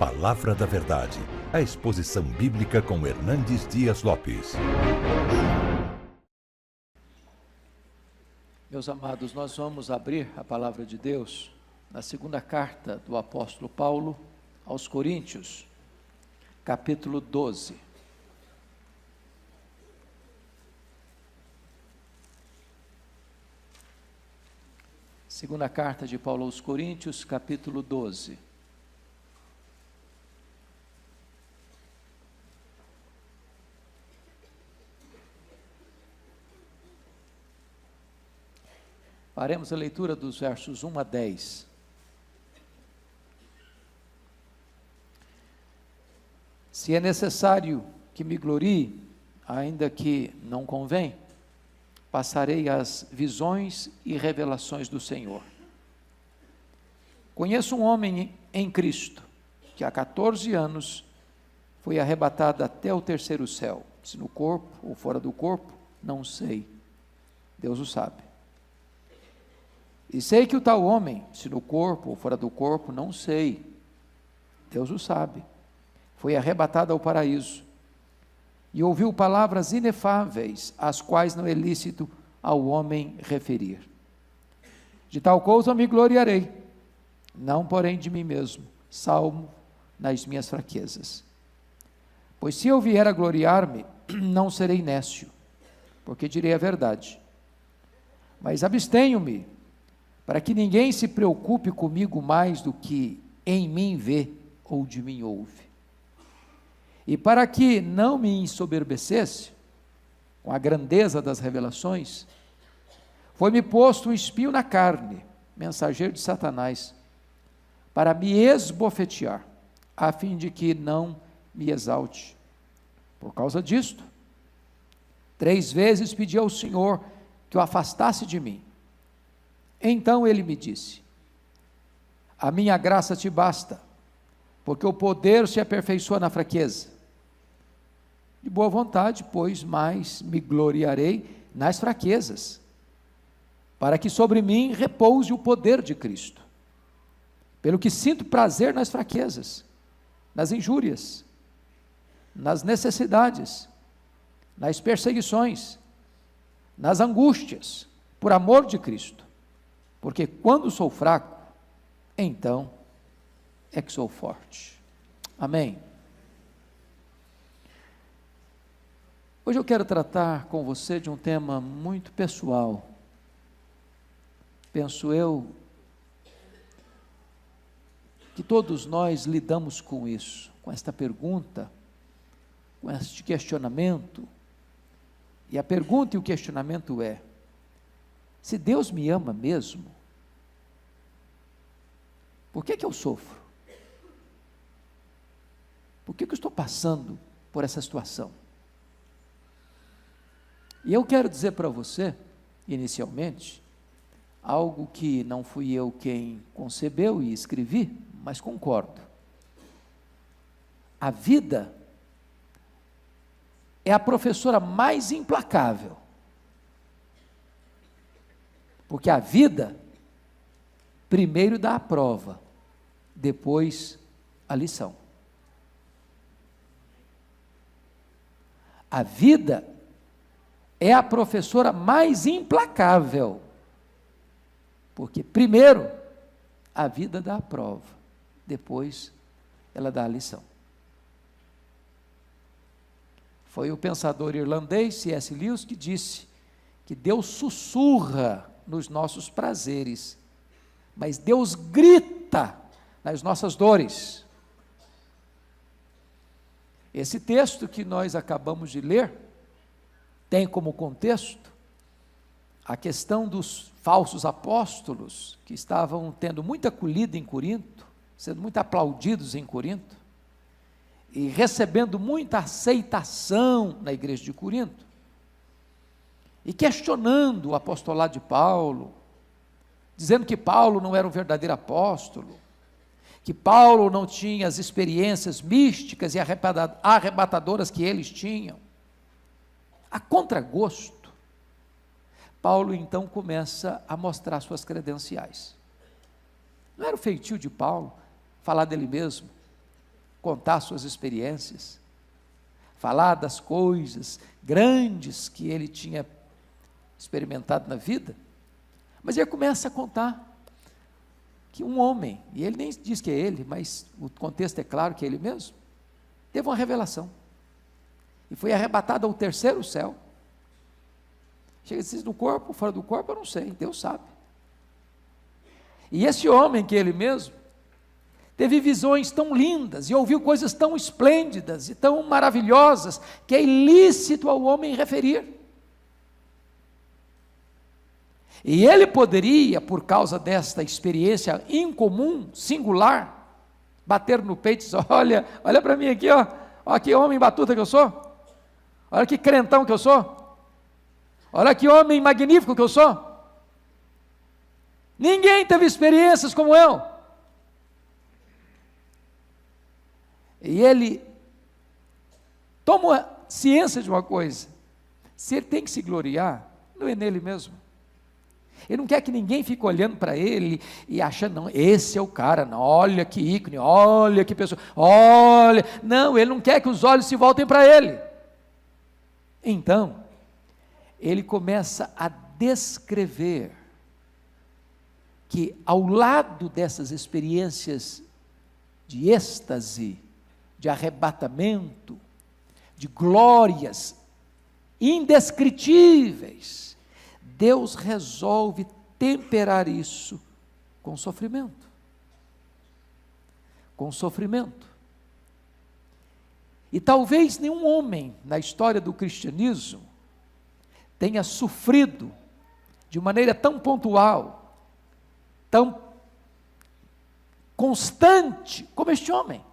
Palavra da Verdade, a exposição bíblica com Hernandes Dias Lopes. Meus amados, nós vamos abrir a palavra de Deus na segunda carta do apóstolo Paulo aos Coríntios, capítulo 12. Segunda carta de Paulo aos Coríntios, capítulo 12. Faremos a leitura dos versos 1 a 10. Se é necessário que me glorie, ainda que não convém, passarei as visões e revelações do Senhor. Conheço um homem em Cristo, que há 14 anos foi arrebatado até o terceiro céu, se no corpo ou fora do corpo, não sei, Deus o sabe. E sei que o tal homem, se no corpo ou fora do corpo, não sei, Deus o sabe, foi arrebatado ao paraíso, e ouviu palavras inefáveis, as quais não é lícito ao homem referir. De tal coisa me gloriarei, não porém de mim mesmo, salvo nas minhas fraquezas. Pois se eu vier a gloriar-me, não serei nécio, porque direi a verdade. Mas abstenho-me, para que ninguém se preocupe comigo mais do que em mim vê ou de mim ouve. E para que não me ensoberbecesse com a grandeza das revelações, foi-me posto um espinho na carne, mensageiro de Satanás, para me esbofetear, a fim de que não me exalte. Por causa disto, 3 vezes pedi ao Senhor que o afastasse de mim. Então ele me disse: a minha graça te basta, porque o poder se aperfeiçoa na fraqueza. De boa vontade, pois, mais me gloriarei nas fraquezas, para que sobre mim repouse o poder de Cristo. Pelo que sinto prazer nas fraquezas, nas injúrias, nas necessidades, nas perseguições, nas angústias, por amor de Cristo. Porque quando sou fraco, então é que sou forte. Amém? Hoje eu quero tratar com você de um tema muito pessoal. Penso eu que todos nós lidamos com isso, com esta pergunta, com este questionamento. E a pergunta e o questionamento é: se Deus me ama mesmo, por que eu sofro? Por que eu estou passando por essa situação? E eu quero dizer para você, inicialmente, algo que não fui eu quem concebeu e escrevi, mas concordo. A vida é a professora mais implacável, porque a vida primeiro dá a prova, depois a lição. A vida é a professora mais implacável, porque primeiro a vida dá a prova, depois ela dá a lição. Foi o pensador irlandês C.S. Lewis que disse que Deus sussurra nos nossos prazeres, mas Deus grita nas nossas dores. Esse texto que nós acabamos de ler tem como contexto a questão dos falsos apóstolos que estavam tendo muita acolhida em Corinto, sendo muito aplaudidos em Corinto e recebendo muita aceitação na igreja de Corinto, e questionando o apostolado de Paulo, dizendo que Paulo não era um verdadeiro apóstolo, que Paulo não tinha as experiências místicas e arrebatadoras que eles tinham. A contragosto, Paulo então começa a mostrar suas credenciais. Não era o feitio de Paulo falar dele mesmo, contar suas experiências, falar das coisas grandes que ele tinha experimentado na vida, mas ele começa a contar que um homem, e ele nem diz que é ele, mas o contexto é claro que é ele mesmo, teve uma revelação, e foi arrebatado ao terceiro céu. Chega a dizer, no corpo, fora do corpo, eu não sei, Deus sabe. E esse homem que ele mesmo, teve visões tão lindas, e ouviu coisas tão esplêndidas, e tão maravilhosas, que é ilícito ao homem referir. E ele poderia, por causa desta experiência incomum, singular, bater no peito e dizer, olha para mim aqui, ó que homem batuta que eu sou, olha que crentão que eu sou, olha que homem magnífico que eu sou, ninguém teve experiências como eu. E ele toma ciência de uma coisa, se ele tem que se gloriar, não é nele mesmo. Ele não quer que ninguém fique olhando para ele e achando, não, esse é o cara, não, olha que ícone, olha que pessoa, olha, não, ele não quer que os olhos se voltem para ele. Então, ele começa a descrever que ao lado dessas experiências de êxtase, de arrebatamento, de glórias indescritíveis, Deus resolve temperar isso com sofrimento. Com sofrimento. E talvez nenhum homem na história do cristianismo tenha sofrido de maneira tão pontual, tão constante como este homem.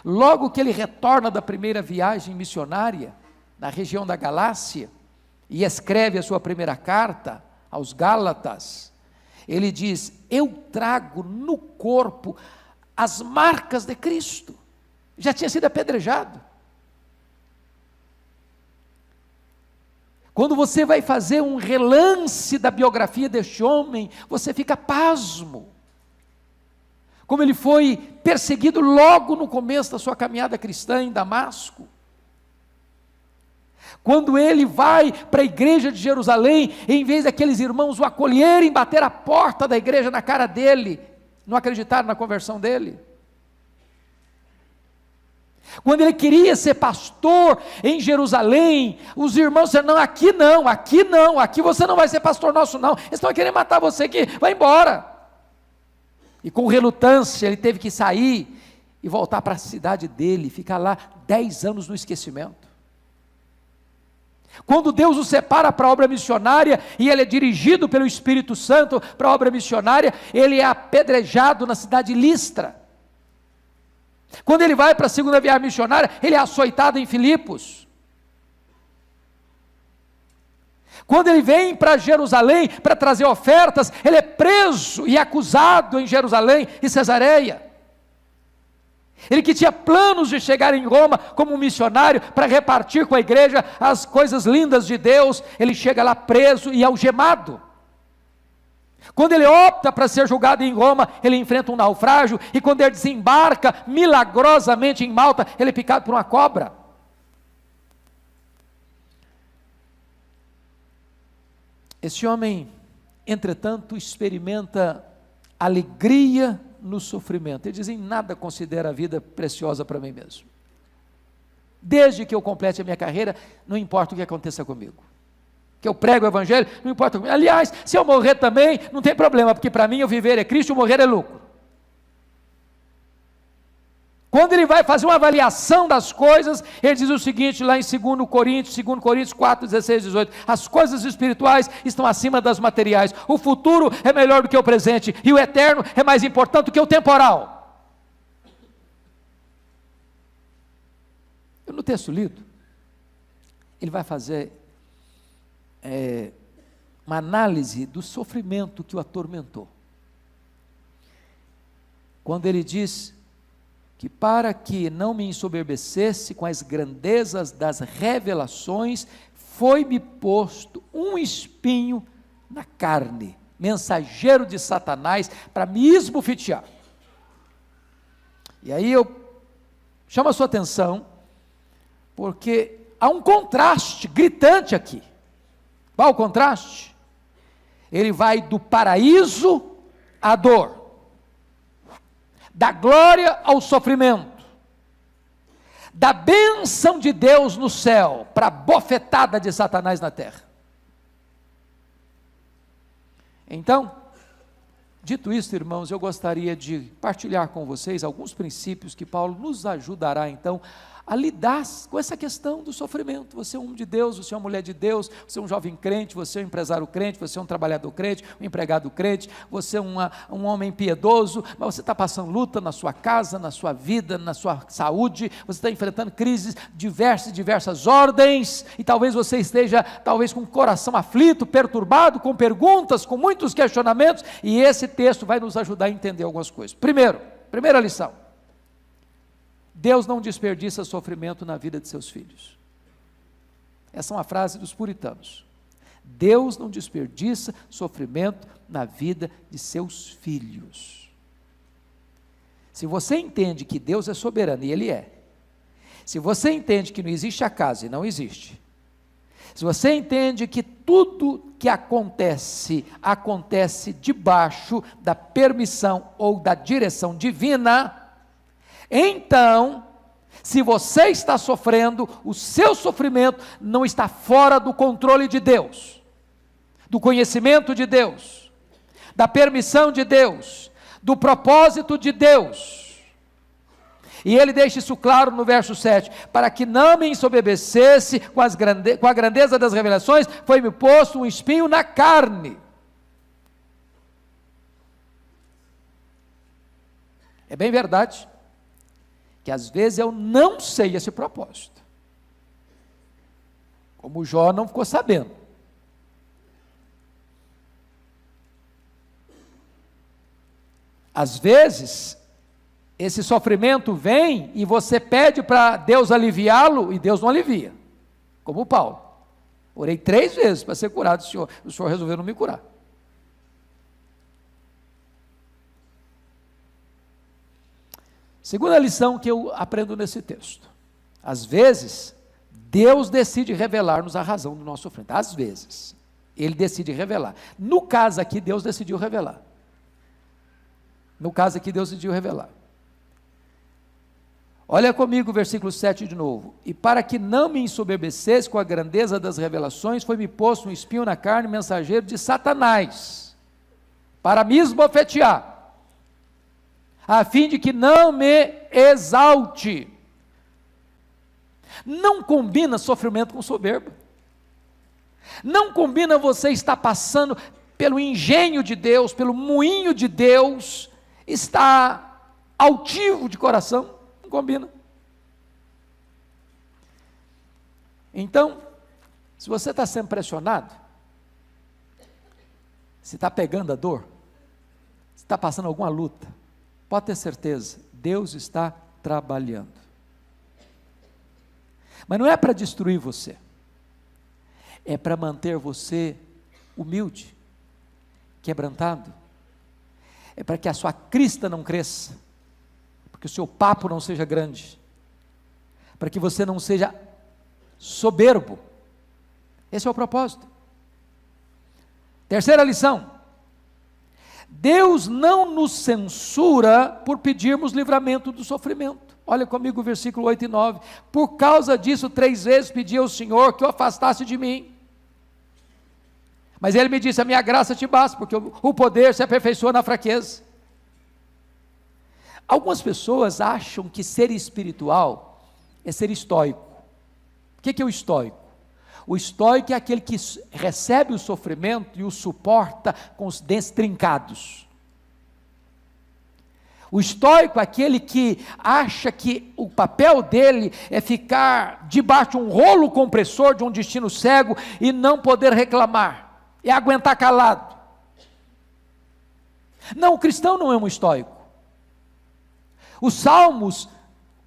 Logo que ele retorna da primeira viagem missionária, na região da Galácia, e escreve a sua primeira carta aos Gálatas, ele diz, eu trago no corpo as marcas de Cristo, já tinha sido apedrejado. Quando você vai fazer um relance da biografia deste homem, você fica pasmo, como ele foi perseguido logo no começo da sua caminhada cristã em Damasco. Quando ele vai para a igreja de Jerusalém, em vez daqueles irmãos o acolherem, bater a porta da igreja na cara dele, não acreditaram na conversão dele. Quando ele queria ser pastor em Jerusalém, os irmãos disseram, não, aqui você não vai ser pastor nosso não, eles estão querendo matar você aqui, vai embora. E com relutância ele teve que sair e voltar para a cidade dele, ficar lá 10 anos no esquecimento. Quando Deus o separa para a obra missionária, e ele é dirigido pelo Espírito Santo para a obra missionária, ele é apedrejado na cidade de Listra. Quando ele vai para a segunda viagem missionária, ele é açoitado em Filipos. Quando ele vem para Jerusalém para trazer ofertas, ele é preso e acusado em Jerusalém e Cesareia. Ele que tinha planos de chegar em Roma como um missionário para repartir com a igreja as coisas lindas de Deus, ele chega lá preso e algemado. Quando ele opta para ser julgado em Roma, ele enfrenta um naufrágio, e quando ele desembarca milagrosamente em Malta, ele é picado por uma cobra. Esse homem, entretanto, experimenta alegria no sofrimento. Ele diz, em nada considero a vida preciosa para mim mesmo. Desde que eu complete a minha carreira, não importa o que aconteça comigo. Que eu prego o evangelho, não importa comigo. Aliás, se eu morrer também, não tem problema, porque para mim o viver é Cristo e o morrer é lucro. Quando ele vai fazer uma avaliação das coisas, ele diz o seguinte, lá em 2 Coríntios 4, 16, 18, as coisas espirituais estão acima das materiais, o futuro é melhor do que o presente, e o eterno é mais importante do que o temporal. No texto lido, ele vai fazer uma análise do sofrimento que o atormentou. Quando ele diz que para que não me ensoberbecesse com as grandezas das revelações, foi-me posto um espinho na carne, mensageiro de Satanás, para me esbofetear. E aí eu chamo a sua atenção, porque há um contraste gritante aqui. Qual o contraste? Ele vai do paraíso à dor, da glória ao sofrimento, da bênção de Deus no céu para a bofetada de Satanás na terra. Então, dito isso, irmãos, eu gostaria de partilhar com vocês alguns princípios que Paulo nos ajudará então a lidar com essa questão do sofrimento. Você é um homem de Deus, você é uma mulher de Deus, você é um jovem crente, você é um empresário crente, você é um trabalhador crente, um empregado crente, você é um homem piedoso, mas você está passando luta na sua casa, na sua vida, na sua saúde, você está enfrentando crises diversas ordens, e talvez você esteja com o coração aflito, perturbado, com perguntas, com muitos questionamentos, e esse texto vai nos ajudar a entender algumas coisas. Primeira lição: Deus não desperdiça sofrimento na vida de seus filhos. Essa é uma frase dos puritanos. Deus não desperdiça sofrimento na vida de seus filhos. Se você entende que Deus é soberano, e Ele é, se você entende que não existe acaso, e não existe, se você entende que tudo que acontece debaixo da permissão ou da direção divina, então, se você está sofrendo, o seu sofrimento não está fora do controle de Deus, do conhecimento de Deus, da permissão de Deus, do propósito de Deus. E ele deixa isso claro no verso 7, para que não me ensoberbecesse com a grandeza das revelações, foi-me posto um espinho na carne. É bem verdade que às vezes eu não sei esse propósito, como Jó não ficou sabendo. Às vezes, esse sofrimento vem e você pede para Deus aliviá-lo e Deus não alivia, como Paulo. Orei 3 vezes para ser curado, o Senhor resolveu não me curar. Segunda lição que eu aprendo nesse texto: às vezes, Deus decide revelar-nos a razão do nosso sofrimento. Às vezes, Ele decide revelar. No caso aqui, Deus decidiu revelar. Olha comigo o versículo 7 de novo. E para que não me ensoberbecesse com a grandeza das revelações, foi-me posto um espinho na carne, mensageiro de Satanás, para me esbofetear, a fim de que não me exalte. Não combina sofrimento com soberba. Não combina você estar passando pelo engenho de Deus, pelo moinho de Deus, estar altivo de coração. Não combina. Então, se você está sendo pressionado, se está pegando a dor, se está passando alguma luta, pode ter certeza, Deus está trabalhando. Mas não é para destruir você, é para manter você humilde, quebrantado, é para que a sua crista não cresça, para que o seu papo não seja grande, para que você não seja soberbo. Esse é o propósito. Terceira lição: Deus não nos censura por pedirmos livramento do sofrimento. Olha comigo o versículo 8 e 9. Por causa disso, 3 vezes pedi ao Senhor que o afastasse de mim. Mas Ele me disse: a minha graça te basta, porque o poder se aperfeiçoa na fraqueza. Algumas pessoas acham que ser espiritual é ser estoico. O que é o estoico? O estoico é aquele que recebe o sofrimento e o suporta com os dentes trincados. O estoico é aquele que acha que o papel dele é ficar debaixo de um rolo compressor, de um destino cego, e não poder reclamar, é aguentar calado. Não, o cristão não é um estoico. Os salmos,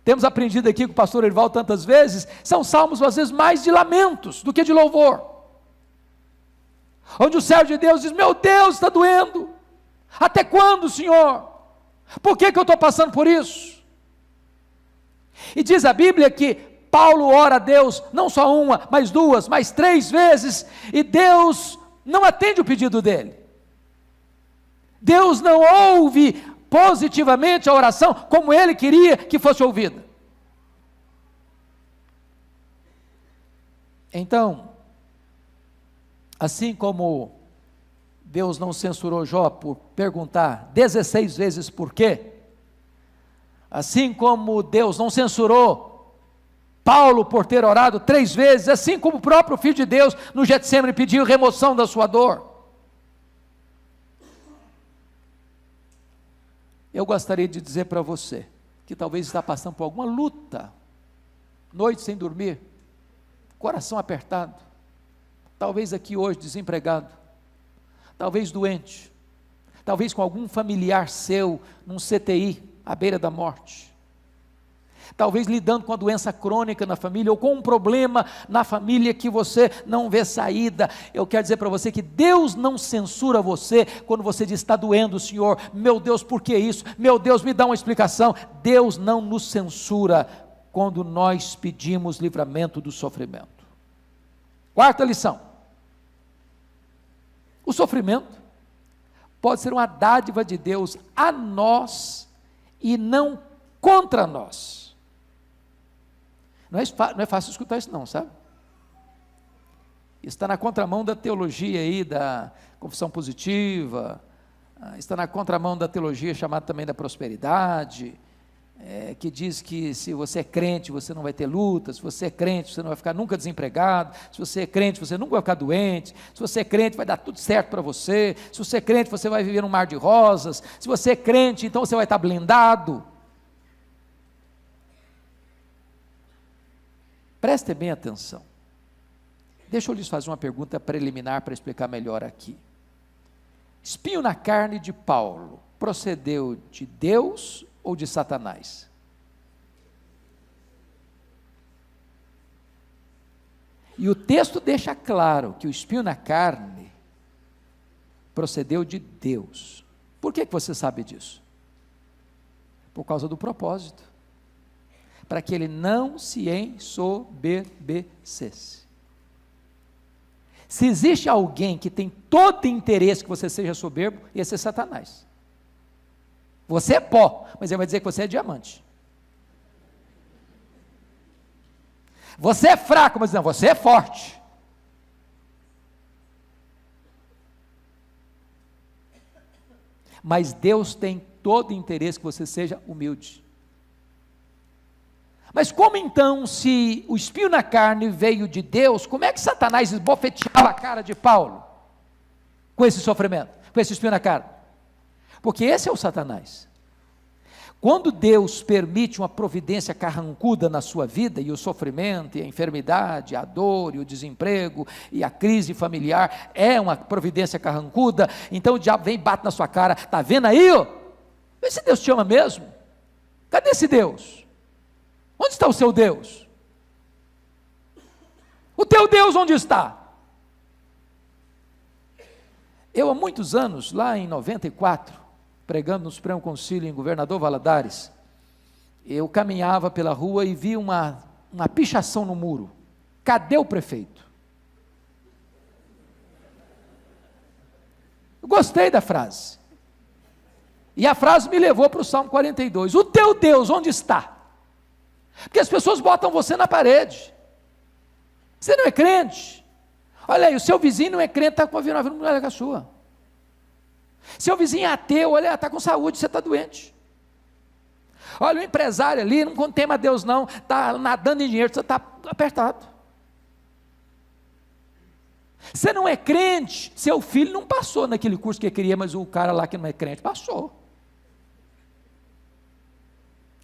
temos aprendido aqui com o pastor Erival tantas vezes, são salmos às vezes mais de lamentos do que de louvor, onde o servo de Deus diz: meu Deus, está doendo, até quando, Senhor? Por que eu estou passando por isso? E diz a Bíblia que Paulo ora a Deus, não só uma, mas duas, mas 3 vezes, e Deus não atende o pedido dele. Deus não ouve positivamente a oração como ele queria que fosse ouvida. Então, assim como Deus não censurou Jó por perguntar 16 vezes por quê, assim como Deus não censurou Paulo por ter orado 3 vezes, assim como o próprio Filho de Deus no Getsemane pediu remoção da sua dor. Eu gostaria de dizer para você, que talvez está passando por alguma luta, noite sem dormir, coração apertado, talvez aqui hoje desempregado, talvez doente, talvez com algum familiar seu num CTI, à beira da morte, talvez lidando com a doença crônica na família, ou com um problema na família que você não vê saída. Eu quero dizer para você que Deus não censura você quando você diz: está doendo, Senhor, meu Deus, por que isso? Meu Deus, me dá uma explicação. Deus não nos censura quando nós pedimos livramento do sofrimento. 4ª lição: o sofrimento pode ser uma dádiva de Deus a nós e não contra nós. Não é fácil escutar isso não, sabe? Isso está na contramão da teologia aí, da confissão positiva, está na contramão da teologia chamada também da prosperidade, que diz que se você é crente, você não vai ter lutas, se você é crente, você não vai ficar nunca desempregado, se você é crente, você nunca vai ficar doente, se você é crente, vai dar tudo certo para você, se você é crente, você vai viver num mar de rosas, se você é crente, então você vai estar blindado. Prestem bem atenção. Deixa eu lhes fazer uma pergunta preliminar para explicar melhor aqui. Espinho na carne de Paulo procedeu de Deus ou de Satanás? E o texto deixa claro que o espinho na carne procedeu de Deus. Por que você sabe disso? Por causa do propósito. Para que ele não se ensoberbecesse. Se existe alguém que tem todo interesse que você seja soberbo, esse é Satanás. Você é pó, mas ele vai dizer que você é diamante. Você é fraco, mas não, você é forte. Mas Deus tem todo interesse que você seja humilde. Mas como então, se o espinho na carne veio de Deus, como é que Satanás esbofeteava a cara de Paulo com esse sofrimento, com esse espinho na carne? Porque esse é o Satanás. Quando Deus permite uma providência carrancuda na sua vida, e o sofrimento, e a enfermidade, a dor, e o desemprego, e a crise familiar, é uma providência carrancuda, então o diabo vem e bate na sua cara: está vendo aí, ó? Vê se Deus te ama mesmo. Cadê esse Deus? Onde está o seu Deus? O teu Deus onde está? Eu há muitos anos, lá em 94, pregando no Supremo Concílio em Governador Valadares, eu caminhava pela rua e vi uma pichação no muro. Cadê o prefeito? Eu gostei da frase. E a frase me levou para o Salmo 42. O teu Deus onde está? Porque as pessoas botam você na parede. Você não é crente. Olha aí, o seu vizinho não é crente, está com a vida melhor que a sua. Seu vizinho é ateu, olha, está com saúde, você está doente. Olha, o empresário ali, não tem mais Deus não, está nadando em dinheiro, você está apertado. Você não é crente, seu filho não passou naquele curso que queria, mas o cara lá que não é crente, passou.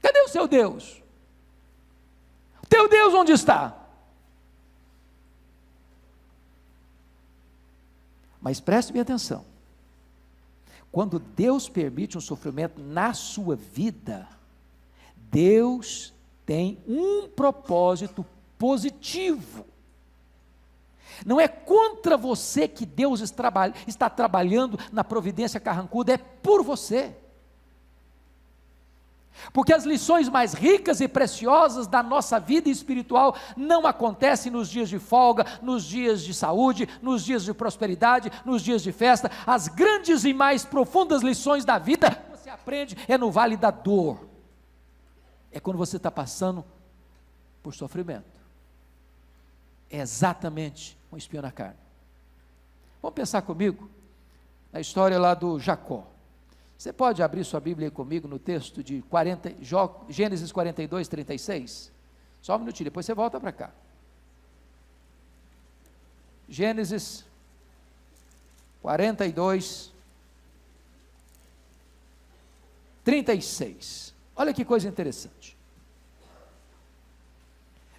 Cadê o seu Deus? Teu Deus onde está? Mas preste bem atenção. Quando Deus permite um sofrimento na sua vida, Deus tem um propósito positivo. Não é contra você que Deus está trabalhando na providência carrancuda, é por você. Porque as lições mais ricas e preciosas da nossa vida espiritual não acontecem nos dias de folga, nos dias de saúde, nos dias de prosperidade, nos dias de festa. As grandes e mais profundas lições da vida você aprende é no vale da dor. É quando você está passando por sofrimento. É exatamente um espinho na carne. Vamos pensar comigo na história lá do Jacó. Você pode abrir sua Bíblia comigo no texto de Gênesis 42, 36? Só um minutinho, depois você volta para cá. Gênesis 42, 36. Olha que coisa interessante.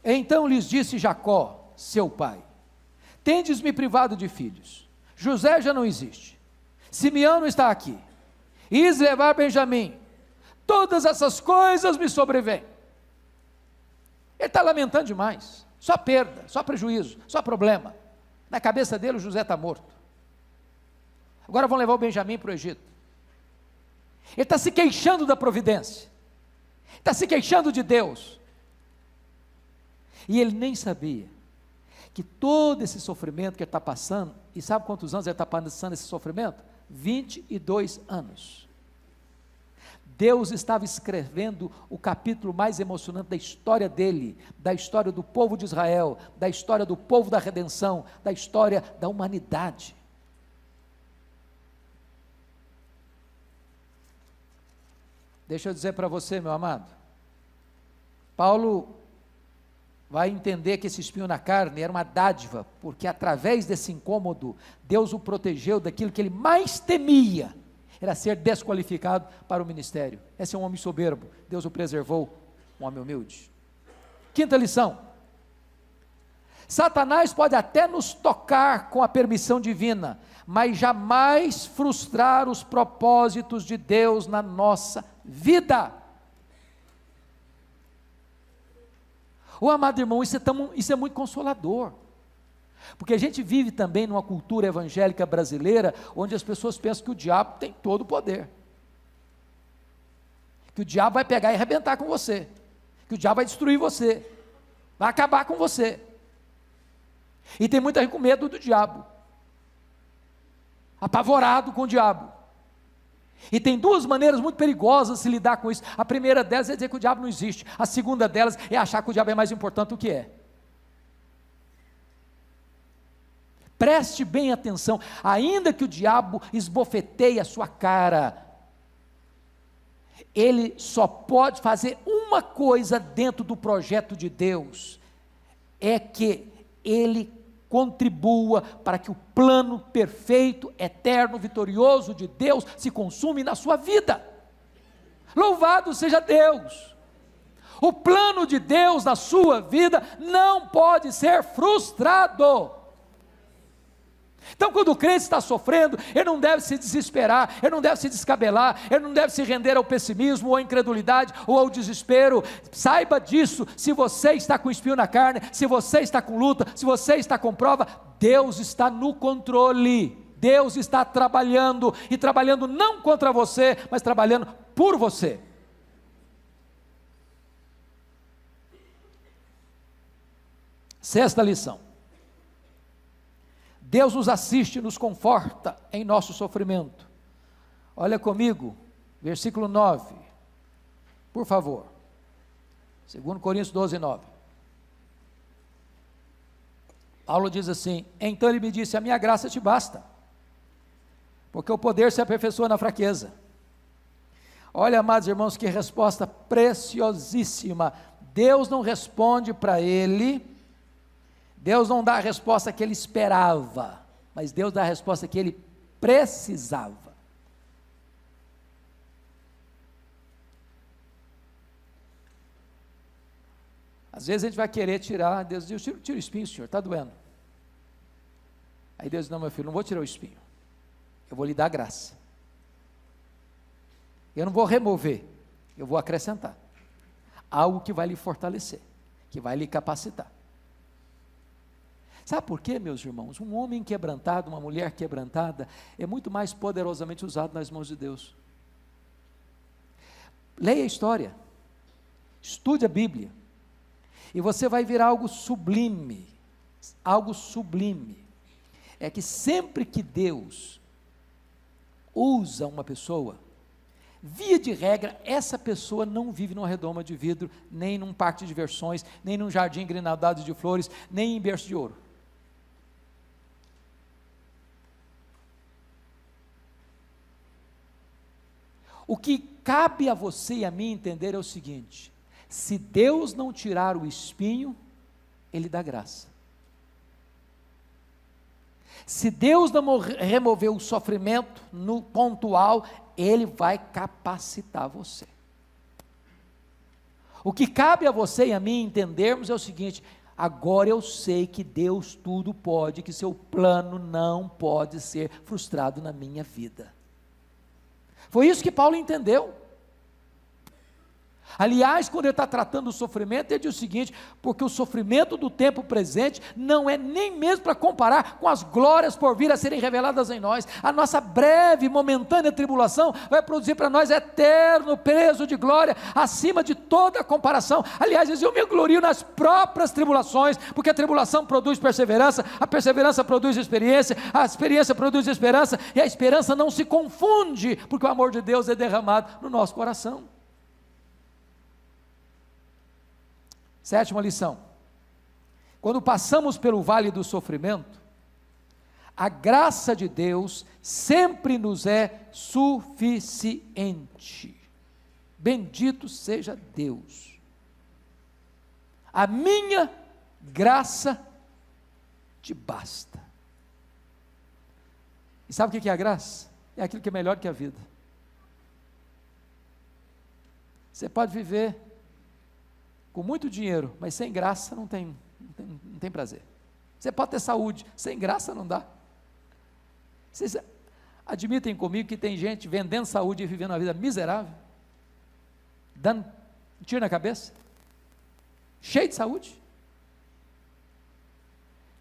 Então lhes disse Jacó, seu pai: tendes me privado de filhos, José já não existe, Simeão não está aqui, is levar Benjamim, todas essas coisas me sobrevêm. Ele está lamentando demais, só perda, só prejuízo, só problema. Na cabeça dele o José está morto, agora vão levar o Benjamim para o Egito. Ele está se queixando da providência, está se queixando de Deus, e ele nem sabia que todo esse sofrimento que ele está passando, e sabe quantos anos ele está passando esse sofrimento? 22 anos. Deus estava escrevendo o capítulo mais emocionante da história dele, da história do povo de Israel, da história do povo da redenção, da história da humanidade. Deixa eu dizer para você, meu amado, Paulo vai entender que esse espinho na carne era uma dádiva, porque através desse incômodo, Deus o protegeu daquilo que ele mais temia, era ser desqualificado para o ministério. Esse é um homem soberbo, Deus o preservou, um homem humilde. Quinta lição: Satanás pode até nos tocar com a permissão divina, mas jamais frustrar os propósitos de Deus na nossa vida. Amado irmão, isso é muito consolador, porque a gente vive também numa cultura evangélica brasileira, onde as pessoas pensam que o diabo tem todo o poder, que o diabo vai pegar e arrebentar com você, que o diabo vai destruir você, vai acabar com você, e tem muita gente com medo do diabo, apavorado com o diabo. E tem duas maneiras muito perigosas de se lidar com isso. A primeira delas é dizer que o diabo não existe. A segunda delas é achar que o diabo é mais importante do que é. Preste bem atenção, ainda que o diabo esbofeteie a sua cara, ele só pode fazer uma coisa dentro do projeto de Deus, é que ele contribua para que o plano perfeito, eterno, vitorioso de Deus se consume na sua vida. Louvado seja Deus! O plano de Deus na sua vida não pode ser frustrado. Então, quando o crente está sofrendo, ele não deve se desesperar, ele não deve se descabelar, ele não deve se render ao pessimismo, ou à incredulidade, ou ao desespero. Saiba disso, se você está com espinho na carne, se você está com luta, se você está com prova, Deus está no controle, Deus está trabalhando, e trabalhando não contra você, mas trabalhando por você. Sexta lição: Deus nos assiste e nos conforta em nosso sofrimento. Olha comigo, versículo 9, por favor, 2 Coríntios 12, 9. Paulo diz assim: então ele me disse, a minha graça te basta, porque o poder se aperfeiçoa na fraqueza. Olha, amados irmãos, que resposta preciosíssima. Deus não responde para ele, Deus não dá a resposta que ele esperava, mas Deus dá a resposta que ele precisava. Às vezes a gente vai querer tirar, Deus diz, tira o espinho, senhor, está doendo. Aí Deus diz, não, meu filho, não vou tirar o espinho, eu vou lhe dar graça. Eu não vou remover, eu vou acrescentar algo que vai lhe fortalecer, que vai lhe capacitar. Sabe por quê, meus irmãos? Um homem quebrantado, uma mulher quebrantada, é muito mais poderosamente usado nas mãos de Deus. Leia a história, estude a Bíblia, e você vai ver algo sublime, algo sublime. É que sempre que Deus usa uma pessoa, via de regra, essa pessoa não vive numa redoma de vidro, nem num parque de diversões, nem num jardim grinaldado de flores, nem em berço de ouro. O que cabe a você e a mim entender é o seguinte: se Deus não tirar o espinho, Ele dá graça. Se Deus não remover o sofrimento no pontual, Ele vai capacitar você. O que cabe a você e a mim entendermos é o seguinte: agora eu sei que Deus tudo pode, que seu plano não pode ser frustrado na minha vida. Foi isso que Paulo entendeu. Aliás, quando ele está tratando do sofrimento, ele diz o seguinte: porque o sofrimento do tempo presente não é nem mesmo para comparar com as glórias por vir a serem reveladas em nós. A nossa breve, momentânea tribulação vai produzir para nós eterno peso de glória, acima de toda comparação. Aliás, eu me glorio nas próprias tribulações, porque a tribulação produz perseverança, a perseverança produz experiência, a experiência produz esperança, e a esperança não se confunde, porque o amor de Deus é derramado no nosso coração. Sétima lição: quando passamos pelo vale do sofrimento, a graça de Deus sempre nos é suficiente. Bendito seja Deus. A minha graça te basta. E sabe o que é a graça? É aquilo que é melhor que a vida. Você pode viver com muito dinheiro, mas sem graça não tem prazer. Você pode ter saúde, sem graça não dá. Vocês admitem comigo que tem gente vendendo saúde e vivendo uma vida miserável, dando tiro na cabeça, cheio de saúde?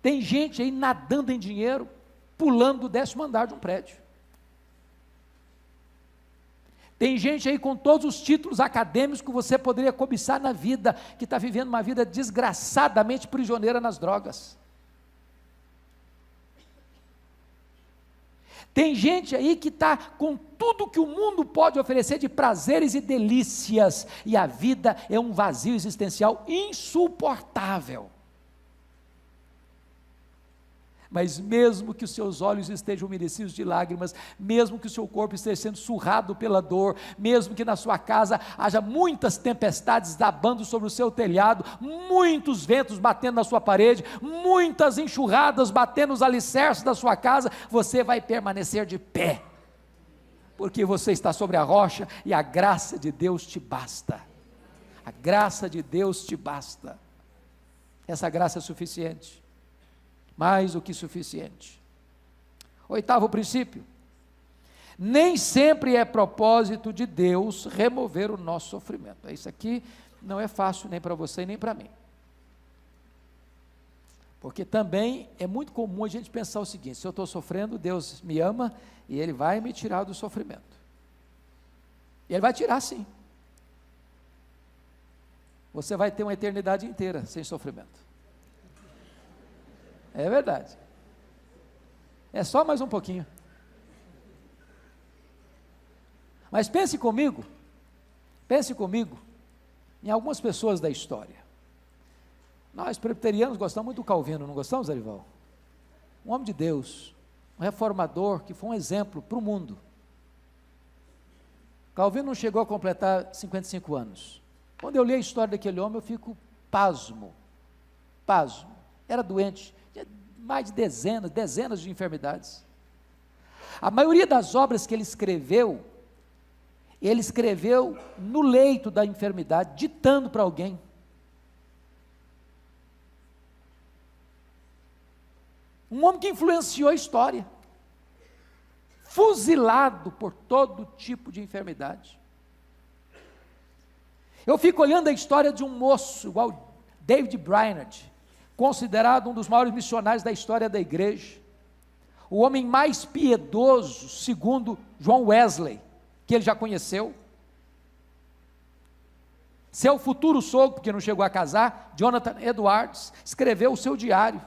Tem gente aí nadando em dinheiro, pulando do 10º andar de um prédio. Tem gente aí com todos os títulos acadêmicos que você poderia cobiçar na vida, que está vivendo uma vida desgraçadamente prisioneira nas drogas. Tem gente aí que está com tudo que o mundo pode oferecer de prazeres e delícias, e a vida é um vazio existencial insuportável. Mas mesmo que os seus olhos estejam umedecidos de lágrimas, mesmo que o seu corpo esteja sendo surrado pela dor, mesmo que na sua casa haja muitas tempestades abando sobre o seu telhado, muitos ventos batendo na sua parede, muitas enxurradas batendo nos alicerces da sua casa, você vai permanecer de pé, porque você está sobre a rocha e a graça de Deus te basta. A graça de Deus te basta. Essa graça é suficiente. Mais do que suficiente. 8º princípio: nem sempre é propósito de Deus remover o nosso sofrimento. Isso aqui não é fácil nem para você nem para mim, porque também é muito comum a gente pensar o seguinte: se eu estou sofrendo, Deus me ama e Ele vai me tirar do sofrimento. E Ele vai tirar, sim. Você vai ter uma eternidade inteira sem sofrimento. É verdade. É só mais um pouquinho. Mas pense comigo em algumas pessoas da história. Nós presbiterianos gostamos muito do Calvino, não gostamos, Arival? Um homem de Deus, um reformador que foi um exemplo para o mundo. Calvino não chegou a completar 55 anos. Quando eu li a história daquele homem, eu fico pasmo. Era doente, mais de dezenas de enfermidades. A maioria das obras que ele escreveu no leito da enfermidade, ditando para alguém. Um homem que influenciou a história, fuzilado por todo tipo de enfermidade. Eu fico olhando a história de um moço, igual David Brainerd, considerado um dos maiores missionários da história da igreja, o homem mais piedoso, segundo John Wesley, que ele já conheceu. Seu futuro sogro, porque não chegou a casar, Jonathan Edwards, escreveu o seu diário,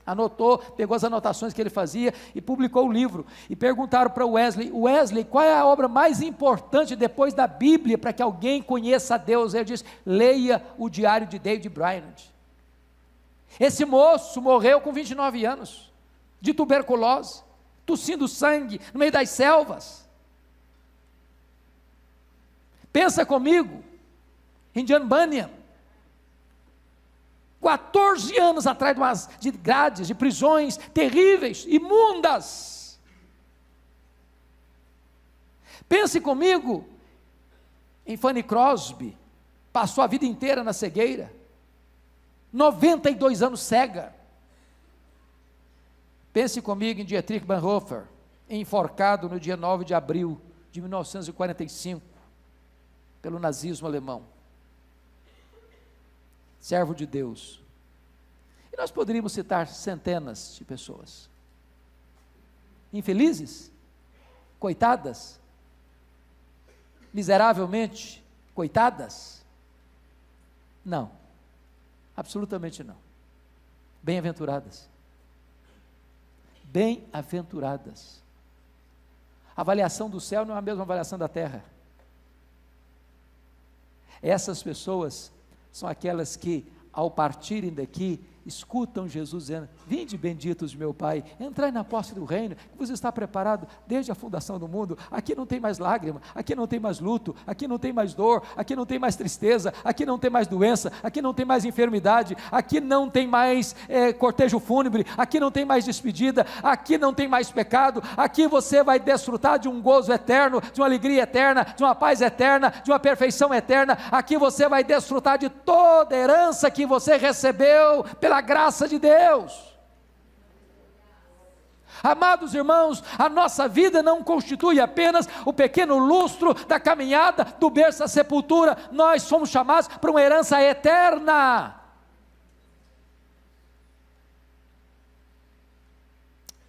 anotou, pegou as anotações que ele fazia e publicou o livro. E perguntaram para Wesley, qual é a obra mais importante depois da Bíblia para que alguém conheça a Deus? Ele disse: leia o diário de David Brainerd. Esse moço morreu com 29 anos, de tuberculose, tossindo sangue no meio das selvas. Pensa comigo em John Bunyan, 14 anos atrás de grades, de prisões terríveis, imundas. Pense comigo em Fanny Crosby, passou a vida inteira na cegueira, 92 anos cega. Pense comigo em Dietrich Bonhoeffer, enforcado no dia 9 de abril de 1945, pelo nazismo alemão. Servo de Deus. E nós poderíamos citar centenas de pessoas. Infelizes? Coitadas? Miseravelmente coitadas? Não. Absolutamente não. Bem-aventuradas. Bem-aventuradas. A avaliação do céu não é a mesma avaliação da terra. Essas pessoas são aquelas que, ao partirem daqui, escutam Jesus dizendo: vinde benditos de meu Pai, entrai na posse do reino, que vos está preparado desde a fundação do mundo. Aqui não tem mais lágrima, aqui não tem mais luto, aqui não tem mais dor, aqui não tem mais tristeza, aqui não tem mais doença, aqui não tem mais enfermidade, aqui não tem mais cortejo fúnebre, aqui não tem mais despedida, aqui não tem mais pecado, aqui você vai desfrutar de um gozo eterno, de uma alegria eterna, de uma paz eterna, de uma perfeição eterna. Aqui você vai desfrutar de toda a herança que você recebeu pela graça de Deus. Amados irmãos, a nossa vida não constitui apenas o pequeno lustro da caminhada do berço à sepultura. Nós somos chamados para uma herança eterna.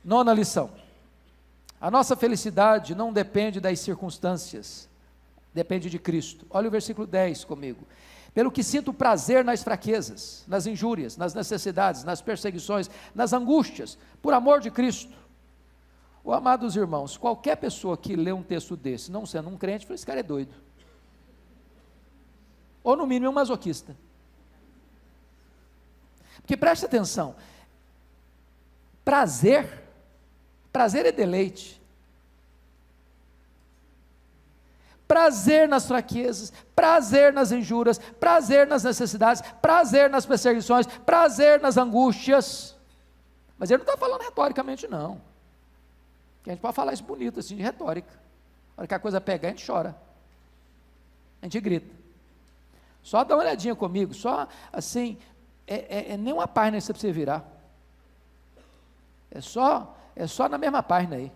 Nona lição: a nossa felicidade não depende das circunstâncias, depende de Cristo. Olha o versículo 10 comigo. Pelo que sinto prazer nas fraquezas, nas injúrias, nas necessidades, nas perseguições, nas angústias, por amor de Cristo. Amados irmãos, qualquer pessoa que lê um texto desse, não sendo um crente, fala: esse cara é doido. Ou no mínimo é um masoquista. Porque preste atenção, prazer é deleite. Prazer nas fraquezas, prazer nas injúrias, prazer nas necessidades, prazer nas perseguições, prazer nas angústias. Mas ele não está falando retoricamente, não. Porque a gente pode falar isso bonito, assim, de retórica. Na hora que a coisa pegar, a gente chora, a gente grita. Só dá uma olhadinha comigo, só assim, nem uma página aí para você virar. É só na mesma página aí.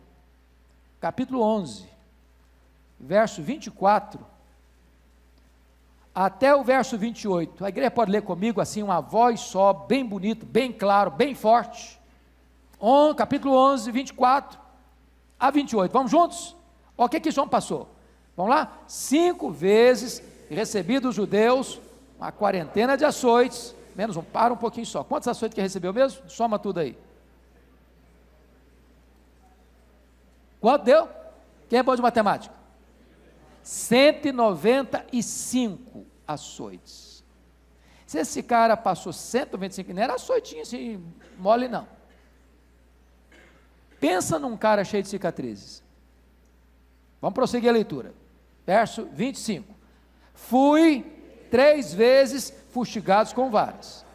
Capítulo 11. Verso 24 até o verso 28, a igreja pode ler comigo assim, uma voz só, bem bonito, bem claro, bem forte. Capítulo 11, 24 a 28, vamos juntos? O que João passou? Vamos lá? 5 vezes recebi dos judeus uma quarentena de açoites, menos para um pouquinho só. Quantos açoites que recebeu mesmo? Soma tudo aí. Quanto deu? Quem é bom de matemática? 195 açoites. Se esse cara passou 195, não era açoitinho assim, mole não. Pensa num cara cheio de cicatrizes. Vamos prosseguir a leitura. Verso 25. Fui 3 vezes fustigados com varas,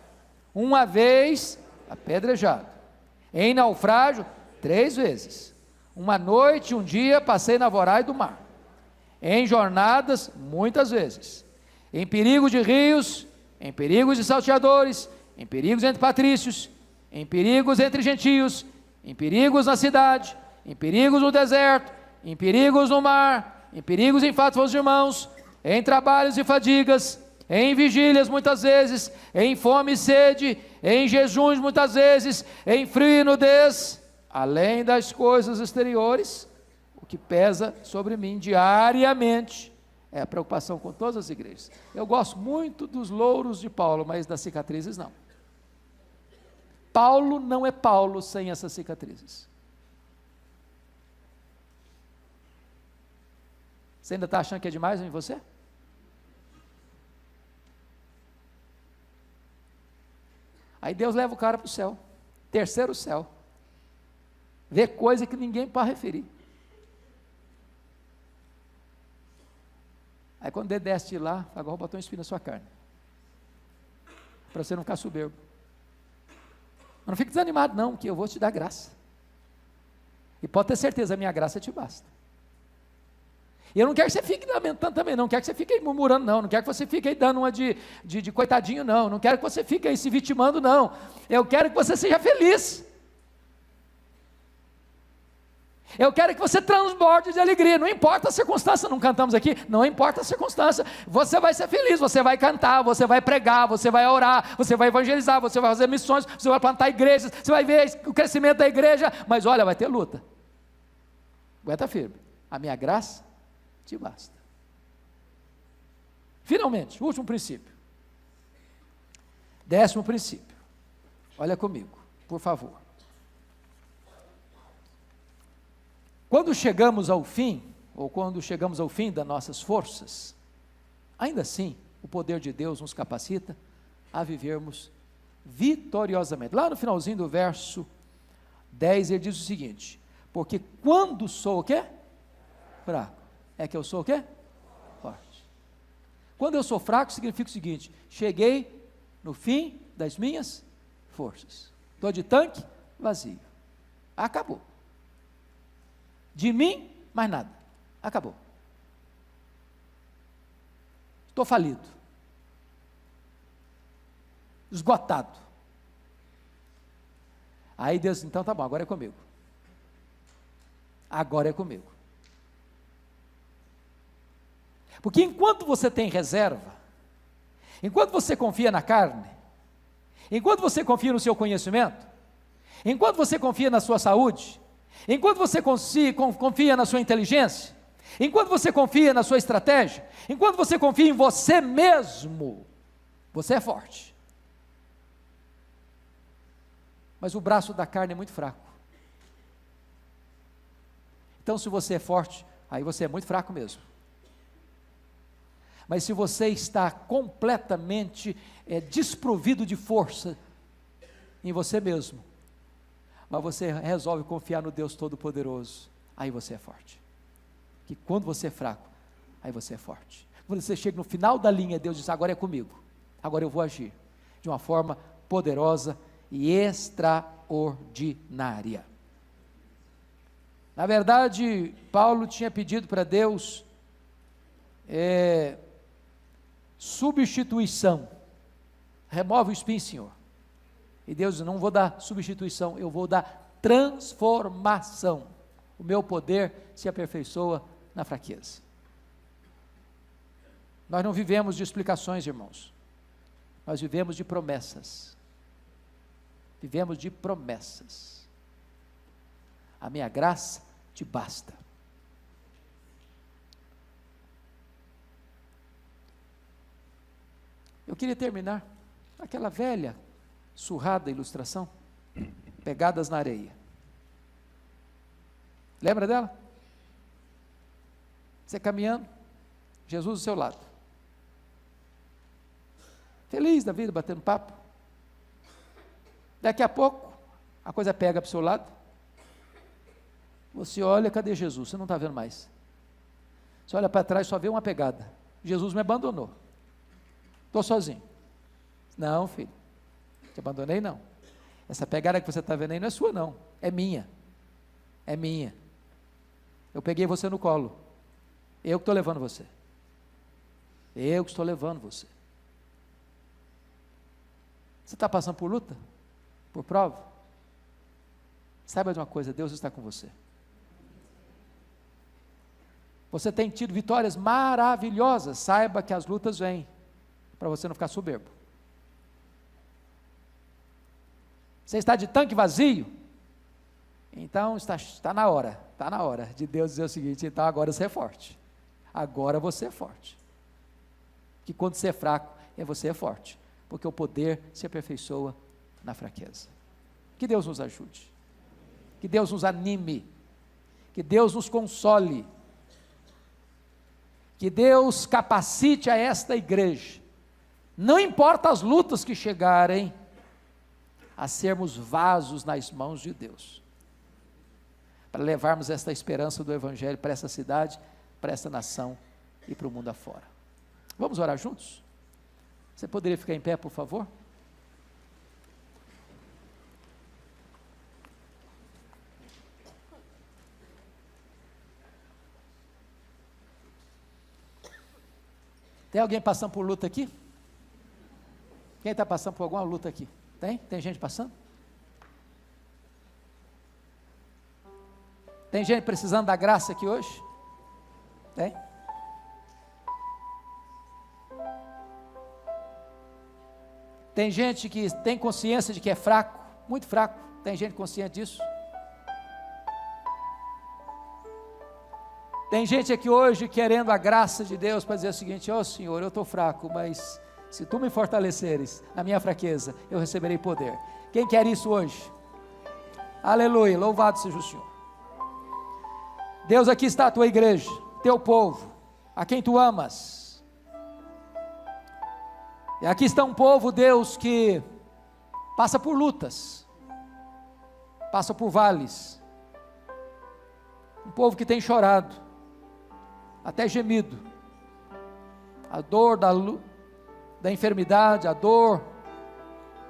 uma vez apedrejado, em naufrágio 3 vezes, uma noite e um dia passei na voragem do mar, em jornadas muitas vezes, em perigos de rios, em perigos de salteadores, em perigos entre patrícios, em perigos entre gentios, em perigos na cidade, em perigos no deserto, em perigos no mar, em perigos em fatos aos irmãos, em trabalhos e fadigas, em vigílias muitas vezes, em fome e sede, em jejuns muitas vezes, em frio e nudez, além das coisas exteriores, o que pesa sobre mim diariamente É a preocupação com todas as igrejas. Eu gosto muito dos louros de Paulo, mas das cicatrizes não. Paulo não é Paulo sem essas cicatrizes. Você ainda está achando que é demais em você? Aí Deus leva o cara para o céu, terceiro céu, vê coisa que ninguém pode referir. Aí quando ele desce de lá, agora botou um espinho na sua carne, para você não ficar soberbo. Mas não fique desanimado não, que eu vou te dar graça, e pode ter certeza, a minha graça te basta. E eu não quero que você fique lamentando também, não quero que você fique aí murmurando, não quero que você fique aí dando uma de coitadinho, não quero que você fique aí se vitimando, não. Eu quero que você seja feliz. Eu quero que você transborde de alegria, não importa a circunstância, não cantamos aqui, não importa a circunstância, você vai ser feliz, você vai cantar, você vai pregar, você vai orar, você vai evangelizar, você vai fazer missões, você vai plantar igrejas, você vai ver o crescimento da igreja, mas olha, vai ter luta. Aguenta firme, a minha graça te basta. Finalmente, último princípio. 10º princípio. Olha comigo, por favor. Quando chegamos ao fim, ou quando chegamos ao fim das nossas forças, ainda assim, o poder de Deus nos capacita a vivermos vitoriosamente. Lá no finalzinho do verso 10, ele diz o seguinte: porque quando sou o quê? Fraco. É que eu sou o quê? Forte. Quando eu sou fraco, significa o seguinte: cheguei no fim das minhas forças. Estou de tanque vazio. Acabou. De mim, mais nada. Acabou. Estou falido. Esgotado. Aí Deus, então tá bom, agora é comigo. Agora é comigo. Porque enquanto você tem reserva, enquanto você confia na carne, enquanto você confia no seu conhecimento, enquanto você confia na sua saúde, enquanto você confia na sua inteligência, enquanto você confia na sua estratégia, enquanto você confia em você mesmo, você é forte. Mas o braço da carne é muito fraco. Então, se você é forte, aí você é muito fraco mesmo. Mas se você está completamente desprovido de força em você mesmo, mas você resolve confiar no Deus Todo-Poderoso, aí você é forte. Que quando você é fraco, aí você é forte. Quando você chega no final da linha, Deus diz: agora é comigo, agora eu vou agir de uma forma poderosa e extraordinária. Na verdade, Paulo tinha pedido para Deus substituição. Remove o espinho, Senhor. E Deus diz: não vou dar substituição, eu vou dar transformação. O meu poder se aperfeiçoa na fraqueza. Nós não vivemos de explicações, irmãos. Nós vivemos de promessas. Vivemos de promessas. A minha graça te basta. Eu queria terminar aquela velha, surrada ilustração, pegadas na areia. Lembra dela? Você caminhando, Jesus do seu lado. Feliz da vida, batendo papo. Daqui a pouco, a coisa pega para o seu lado. Você olha, cadê Jesus? Você não está vendo mais. Você olha para trás, só vê uma pegada. Jesus me abandonou. Estou sozinho. Não, filho, te abandonei não. Essa pegada que você está vendo aí não é sua não, é minha. É minha. Eu peguei você no colo. Eu que estou levando você. Eu que estou levando você. Você está passando por luta? Por prova? Saiba de uma coisa, Deus está com você. Você tem tido vitórias maravilhosas, saiba que as lutas vêm, para você não ficar soberbo. Você está de tanque vazio? Então está na hora de Deus dizer o seguinte: então agora você é forte, agora você é forte. Que quando você é fraco, você é forte, porque o poder se aperfeiçoa na fraqueza. Que Deus nos ajude, que Deus nos anime, que Deus nos console, que Deus capacite a esta igreja, não importa as lutas que chegarem, a sermos vasos nas mãos de Deus, para levarmos esta esperança do Evangelho para essa cidade, para essa nação e para o mundo afora. Vamos orar juntos? Você poderia ficar em pé, por favor? Tem alguém passando por luta aqui? Quem está passando por alguma luta aqui? Tem? Tem gente passando? Tem gente precisando da graça aqui hoje? Tem? Tem gente que tem consciência de que é fraco, muito fraco. Tem gente consciente disso? Tem gente aqui hoje querendo a graça de Deus para dizer o seguinte: ó Senhor, eu estou fraco, mas se Tu me fortaleceres na minha fraqueza, eu receberei poder. Quem quer isso hoje? Aleluia, louvado seja o Senhor. Deus, aqui está a Tua igreja, Teu povo, a quem Tu amas. E aqui está um povo, Deus, que passa por lutas, passa por vales, um povo que tem chorado, até gemido, a dor da enfermidade, a dor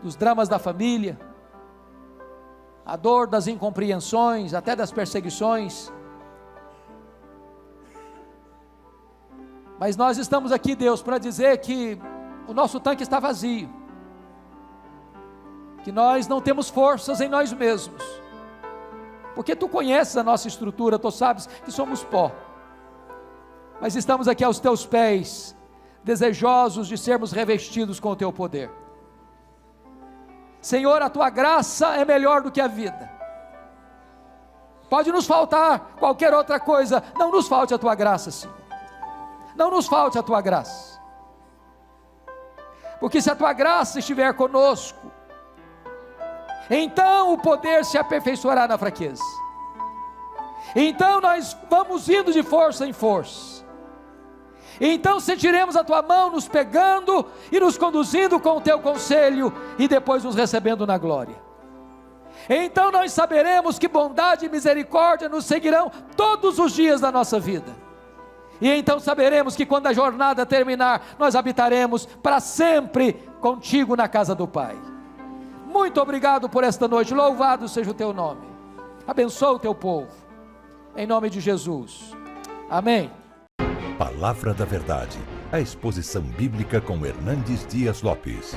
dos dramas da família, a dor das incompreensões, até das perseguições. Mas nós estamos aqui, Deus, para dizer que o nosso tanque está vazio, que nós não temos forças em nós mesmos, porque Tu conheces a nossa estrutura, Tu sabes que somos pó, mas estamos aqui aos Teus pés, desejosos de sermos revestidos com o Teu poder. Senhor, a Tua graça é melhor do que a vida. Pode nos faltar qualquer outra coisa, não nos falte a Tua graça, Senhor. Não nos falte a Tua graça. Porque se a Tua graça estiver conosco, então o poder se aperfeiçoará na fraqueza. Então nós vamos indo de força em força. Então sentiremos a Tua mão nos pegando e nos conduzindo com o Teu conselho e depois nos recebendo na glória. Então nós saberemos que bondade e misericórdia nos seguirão todos os dias da nossa vida. E então saberemos que quando a jornada terminar, nós habitaremos para sempre contigo na casa do Pai. Muito obrigado por esta noite, louvado seja o Teu nome. Abençoa o Teu povo, em nome de Jesus, amém. Palavra da Verdade, a exposição bíblica com Hernandes Dias Lopes.